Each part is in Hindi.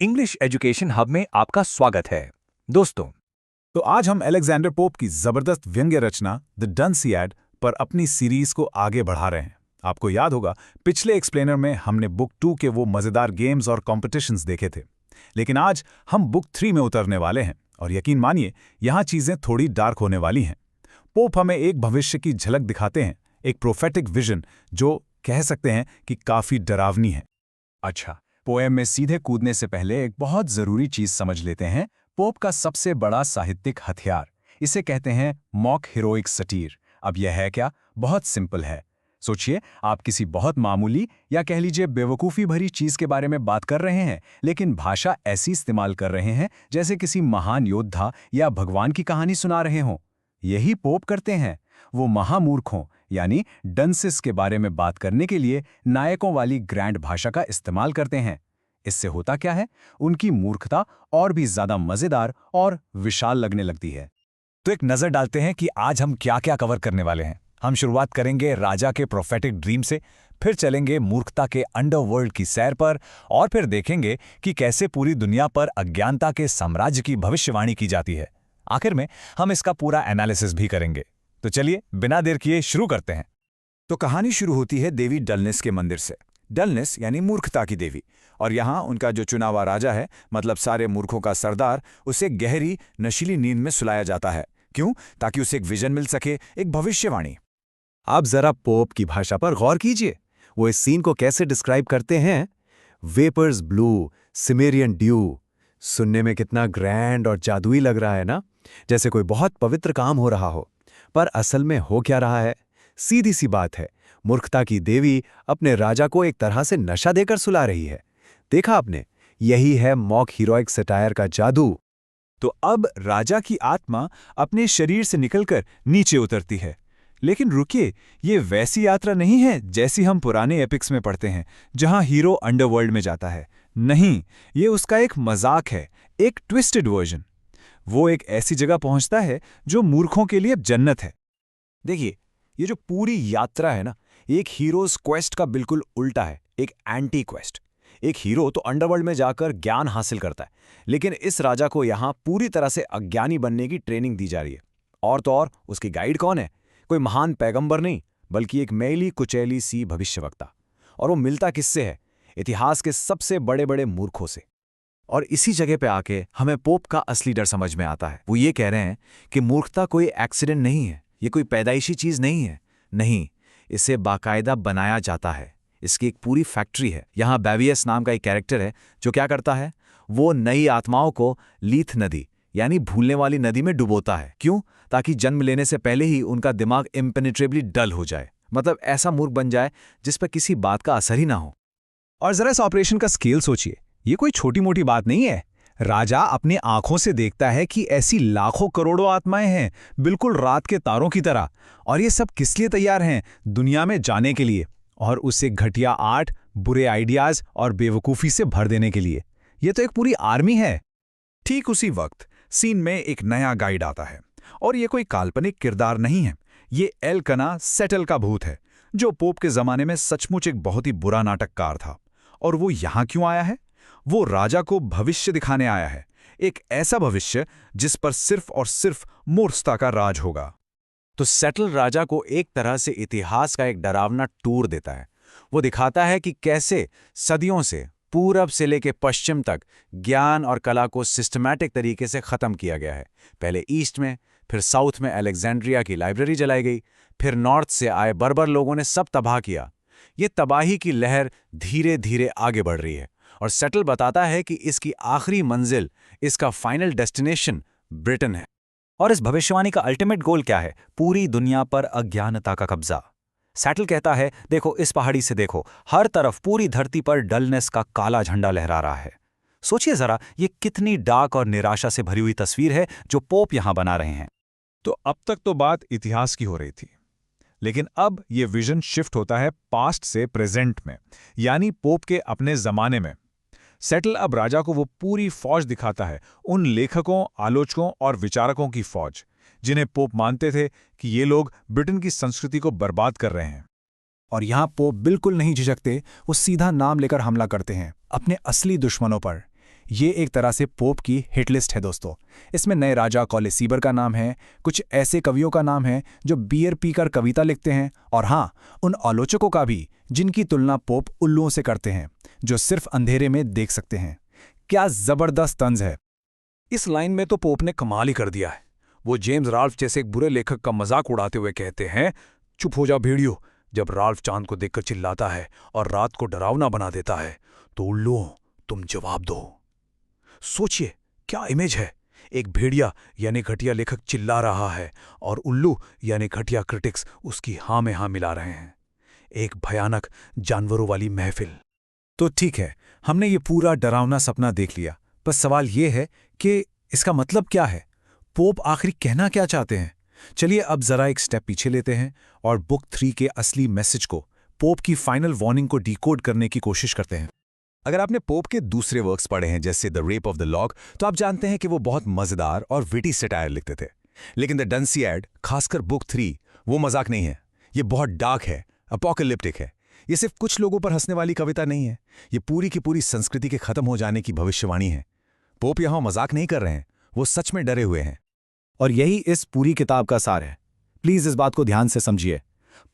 इंग्लिश एजुकेशन हब में आपका स्वागत है। दोस्तों, तो आज हम अलेक्जेंडर पोप की जबरदस्त व्यंग्य रचना द डंसियाड पर अपनी सीरीज को आगे बढ़ा रहे हैं। आपको याद होगा, पिछले एक्सप्लेनर में हमने बुक 2 के वो मजेदार गेम्स और कॉम्पिटिशन्स देखे थे, लेकिन आज हम बुक 3 में उतरने वाले हैं और यकीन मानिए यहाँ चीजें थोड़ी डार्क होने वाली हैं। पोप हमें एक भविष्य की झलक दिखाते हैं, एक प्रोफेटिक विजन जो कह सकते हैं कि काफी डरावनी है। अच्छा, पोएम में सीधे कूदने से पहले एक बहुत जरूरी चीज समझ लेते हैं। पोप का सबसे बड़ा साहित्यिक हथियार, इसे कहते हैं मॉक हीरोइक सटीर। अब यह है क्या? बहुत सिंपल है। सोचिए, आप किसी बहुत मामूली या कह लीजिए बेवकूफ़ी भरी चीज के बारे में बात कर रहे हैं, लेकिन भाषा ऐसी इस्तेमाल कर रहे हैं जैसे किसी महान योद्धा या भगवान की कहानी सुना रहे हों। यही पोप करते हैं। वो महामूर्खों यानी डंसिस के बारे में बात करने के लिए नायकों वाली ग्रैंड भाषा का इस्तेमाल करते हैं। इससे होता क्या है? उनकी मूर्खता और भी ज्यादा मजेदार और विशाल लगने लगती है। तो एक नजर डालते हैं कि आज हम क्या क्या कवर करने वाले हैं। हम शुरुआत करेंगे राजा के प्रोफेटिक ड्रीम से, फिर चलेंगे मूर्खता के अंडरवर्ल्ड की सैर पर, और फिर देखेंगे कि कैसे पूरी दुनिया पर अज्ञानता के साम्राज्य की भविष्यवाणी की जाती है। आखिर में हम इसका पूरा एनालिसिस भी करेंगे। तो चलिए बिना देर किए शुरू करते हैं। तो कहानी शुरू होती है देवी डलनेस के मंदिर से। डलनेस यानी मूर्खता की देवी, और यहाँ उनका जो चुना हुआ राजा है, मतलब सारे मूर्खों का सरदार, उसे गहरी नशीली नींद में सुलाया जाता है। क्यों? ताकि उसे एक विजन मिल सके, एक भविष्यवाणी। आप जरा पोप की भाषा पर गौर कीजिए। वो इस सीन को कैसे डिस्क्राइब करते हैं? Vapours blue, Cimmerian dew. सुनने में कितना ग्रैंड और जादुई लग रहा है ना, जैसे कोई बहुत पवित्र काम हो रहा हो। पर असल में हो क्या रहा है? सीधी सी बात है, मूर्खता की देवी अपने राजा को एक तरह से नशा देकर सुला रही है। देखा आपने? यही है मॉक हीरोइक सटायर का जादू। तो अब राजा की आत्मा अपने शरीर से निकलकर नीचे उतरती है। लेकिन रुकिए, ये वैसी यात्रा नहीं है जैसी हम पुराने एपिक्स में पढ़ते हैं, जहां हीरो अंडरवर्ल्ड में जाता है। नहीं, ये उसका एक मजाक है, एक ट्विस्टेड वर्जन। वो एक ऐसी जगह पहुंचता है जो मूर्खों के लिए जन्नत है। देखिए, ये जो पूरी यात्रा है ना, एक हीरोज क्वेस्ट का बिल्कुल उल्टा है, एक एंटी क्वेस्ट। एक हीरो तो अंडरवर्ल्ड में जाकर ज्ञान हासिल करता है, लेकिन इस राजा को यहां पूरी तरह से अज्ञानी बनने की ट्रेनिंग दी जा रही है। और तो और उसकी गाइड कौन है? कोई महान पैगंबर नहीं, बल्कि एक मैली कुचैली सी भविष्यवक्ता। और वो मिलता किससे है? इतिहास के सबसे बड़े बड़े मूर्खों से। और इसी जगह पे आके हमें पोप का असली डर समझ में आता है। वो ये कह रहे हैं कि मूर्खता कोई एक्सीडेंट नहीं है, ये कोई पैदाइशी चीज नहीं है। नहीं, इसे बाकायदा बनाया जाता है। इसकी एक पूरी फैक्ट्री है। यहाँ बैवियस नाम का एक कैरेक्टर है जो क्या करता है? वो नई आत्माओं को लीथ नदी यानी भूलने वाली नदी में डुबोता है। क्यों? ताकि जन्म लेने से पहले ही उनका दिमाग इम्पेनिट्रेबली डल हो जाए, मतलब ऐसा मूर्ख बन जाए जिस पर किसी बात का असर ही ना हो। और जरा इस ऑपरेशन का स्केल सोचिए, ये कोई छोटी मोटी बात नहीं है। राजा अपनी आंखों से देखता है कि ऐसी लाखों करोड़ों आत्माएं हैं, बिल्कुल रात के तारों की तरह, और ये सब किस लिए तैयार हैं? दुनिया में जाने के लिए, और उसे घटिया आर्ट, बुरे आइडियाज और बेवकूफ़ी से भर देने के लिए। ये तो एक पूरी आर्मी है। ठीक उसी वक्त सीन में एक नया गाइड आता है, और ये कोई काल्पनिक किरदार नहीं है। ये एल्कना सेटल का भूत है, जो पोप के जमाने में सचमुच एक बहुत ही बुरा नाटककार था। और वो यहाँ क्यों आया है? वो राजा को भविष्य दिखाने आया है, एक ऐसा भविष्य जिस पर सिर्फ और सिर्फ मूर्खता का राज होगा। तो सेटल राजा को एक तरह से इतिहास का एक डरावना टूर देता है। वो दिखाता है कि कैसे सदियों से पूरब से लेकर पश्चिम तक ज्ञान और कला को सिस्टमैटिक तरीके से खत्म किया गया है। पहले ईस्ट में, फिर साउथ में अलेक्जेंड्रिया की लाइब्रेरी जलाई गई, फिर नॉर्थ से आए बर्बर लोगों ने सब तबाह किया। ये तबाही की लहर धीरे धीरे आगे बढ़ रही है, और सेटल बताता है कि इसकी आखिरी मंजिल, इसका फाइनल डेस्टिनेशन ब्रिटेन है। और इस भविष्यवाणी का अल्टीमेट गोल क्या है? पूरी दुनिया पर अज्ञानता का कब्जा। सेटल कहता है, देखो इस पहाड़ी से देखो, हर तरफ पूरी धरती पर डलनेस का काला झंडा लहरा रहा है। सोचिए जरा, ये कितनी डार्क और निराशा से भरी हुई तस्वीर है जो पोप यहां बना रहे हैं। तो अब तक तो बात इतिहास की हो रही थी, लेकिन अब ये विजन शिफ्ट होता है पास्ट से प्रेजेंट में, यानी पोप के अपने जमाने में। सेटल अब राजा को वो पूरी फौज दिखाता है, उन लेखकों, आलोचकों और विचारकों की फौज जिन्हें पोप मानते थे कि ये लोग ब्रिटेन की संस्कृति को बर्बाद कर रहे हैं। और यहाँ पोप बिल्कुल नहीं झिझकते, वो सीधा नाम लेकर हमला करते हैं अपने असली दुश्मनों पर। ये एक तरह से पोप की हिट लिस्ट है दोस्तों। इसमें नए राजा कॉलेसीबर का नाम है, कुछ ऐसे कवियों का नाम है जो बियर पीकर कविता लिखते हैं, और हाँ, उन आलोचकों का भी जिनकी तुलना पोप उल्लुओं से करते हैं, जो सिर्फ अंधेरे में देख सकते हैं। क्या जबरदस्त तंज है। इस लाइन में तो पोप ने कमाल ही कर दिया है। वो जेम्स राल्फ जैसे एक बुरे लेखक का मजाक उड़ाते हुए कहते हैं, चुप हो जा भेड़ियो। जब राल्फ चांद को देखकर चिल्लाता है और रात को डरावना बना देता है, तो उल्लुओं तुम जवाब दो। सोचिए क्या इमेज है। एक भेड़िया यानी घटिया लेखक चिल्ला रहा है और उल्लू यानी घटिया क्रिटिक्स उसकी हाँ में हाँ मिला रहे हैं। एक भयानक जानवरों वाली महफिल। तो ठीक है, हमने ये पूरा डरावना सपना देख लिया, पर सवाल ये है कि इसका मतलब क्या है? पोप आखिर कहना क्या चाहते हैं? चलिए अब जरा एक स्टेप पीछे लेते हैं और बुक 3 के असली मैसेज को, पोप की फाइनल वार्निंग को डिकोड करने की कोशिश करते हैं। अगर आपने पोप के दूसरे वर्क्स पढ़े हैं जैसे the rape of the log, तो आप जानते हैं कि वो बहुत मजेदार और विटी सटायर लिखते थे। लेकिन द डंसियाड, खासकर बुक 3, वो मजाक नहीं है। ये बहुत डार्क है, अपोकलिप्टिक है। ये सिर्फ कुछ लोगों पर हंसने वाली कविता नहीं है, ये पूरी की पूरी संस्कृति के खत्म हो जाने की भविष्यवाणी है। पोप यहां मजाक नहीं कर रहे हैं, वो सच में डरे हुए हैं। और यही इस पूरी किताब का सार है। प्लीज इस बात को ध्यान से समझिए।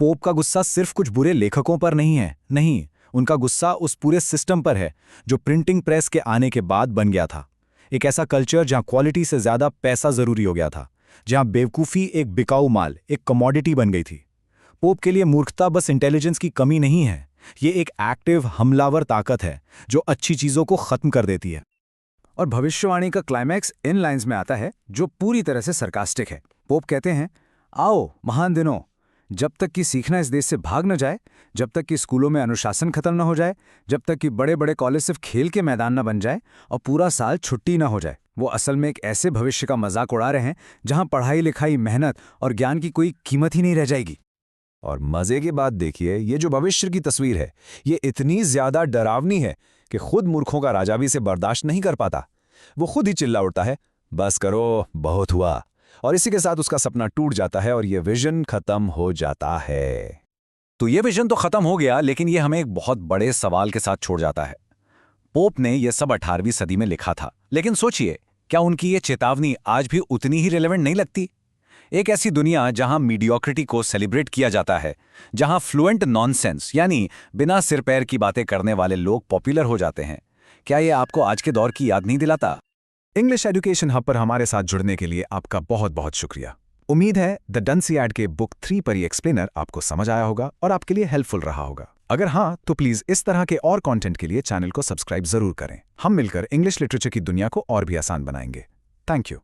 पोप का गुस्सा सिर्फ कुछ बुरे लेखकों पर नहीं है, नहीं, उनका गुस्सा उस पूरे सिस्टम पर है जो प्रिंटिंग प्रेस के आने के बाद बन गया था। एक ऐसा कल्चर जहां क्वालिटी से ज्यादा पैसा जरूरी हो गया था, जहां बेवकूफ़ी एक बिकाऊ माल, एक कमोडिटी बन गई थी। पोप के लिए मूर्खता बस इंटेलिजेंस की कमी नहीं है, ये एक एक्टिव हमलावर ताकत है जो अच्छी चीज़ों को ख़त्म कर देती है। और भविष्यवाणी का क्लाइमैक्स इन लाइंस में आता है जो पूरी तरह से सरकास्टिक है। पोप कहते हैं, आओ महान दिनों, जब तक कि सीखना इस देश से भाग न जाए, जब तक कि स्कूलों में अनुशासन खत्म न हो जाए, जब तक कि बड़े बड़े कॉलेज सिर्फ खेल के मैदान न बन जाए और पूरा साल छुट्टी न हो जाए। वो असल में एक ऐसे भविष्य का मजाक उड़ा रहे हैं जहां पढ़ाई लिखाई, मेहनत और ज्ञान की कोई कीमत ही नहीं रह जाएगी। और मजे की बात देखिए, ये जो भविष्य की तस्वीर है, ये इतनी ज्यादा डरावनी है कि खुद मूर्खों का राजा भी इसे बर्दाश्त नहीं कर पाता। वो खुद ही चिल्ला उठता है, बस करो, बहुत हुआ। और इसी के साथ उसका सपना टूट जाता है और ये विजन खत्म हो जाता है। तो ये विजन तो खत्म हो गया, लेकिन ये हमें एक बहुत बड़े सवाल के साथ छोड़ जाता है। पोप ने यह सब 18वीं सदी में लिखा था, लेकिन सोचिए, क्या उनकी ये चेतावनी आज भी उतनी ही रिलेवेंट नहीं लगती? एक ऐसी दुनिया जहां मीडियोक्रिटी को सेलिब्रेट किया जाता है, जहां फ्लुएंट नॉनसेंस यानी बिना सिर पैर की बातें करने वाले लोग पॉपुलर हो जाते हैं, क्या ये आपको आज के दौर की याद नहीं दिलाता? इंग्लिश एजुकेशन हब पर हमारे साथ जुड़ने के लिए आपका बहुत बहुत शुक्रिया। उम्मीद है द डंसियाड के बुक 3 पर ये एक्सप्लेनर आपको समझ आया होगा और आपके लिए हेल्पफुल रहा होगा। अगर हाँ, तो प्लीज इस तरह के और कंटेंट के लिए चैनल को सब्सक्राइब जरूर करें। हम मिलकर इंग्लिश लिटरेचर की दुनिया को और भी आसान बनाएंगे। Thank you.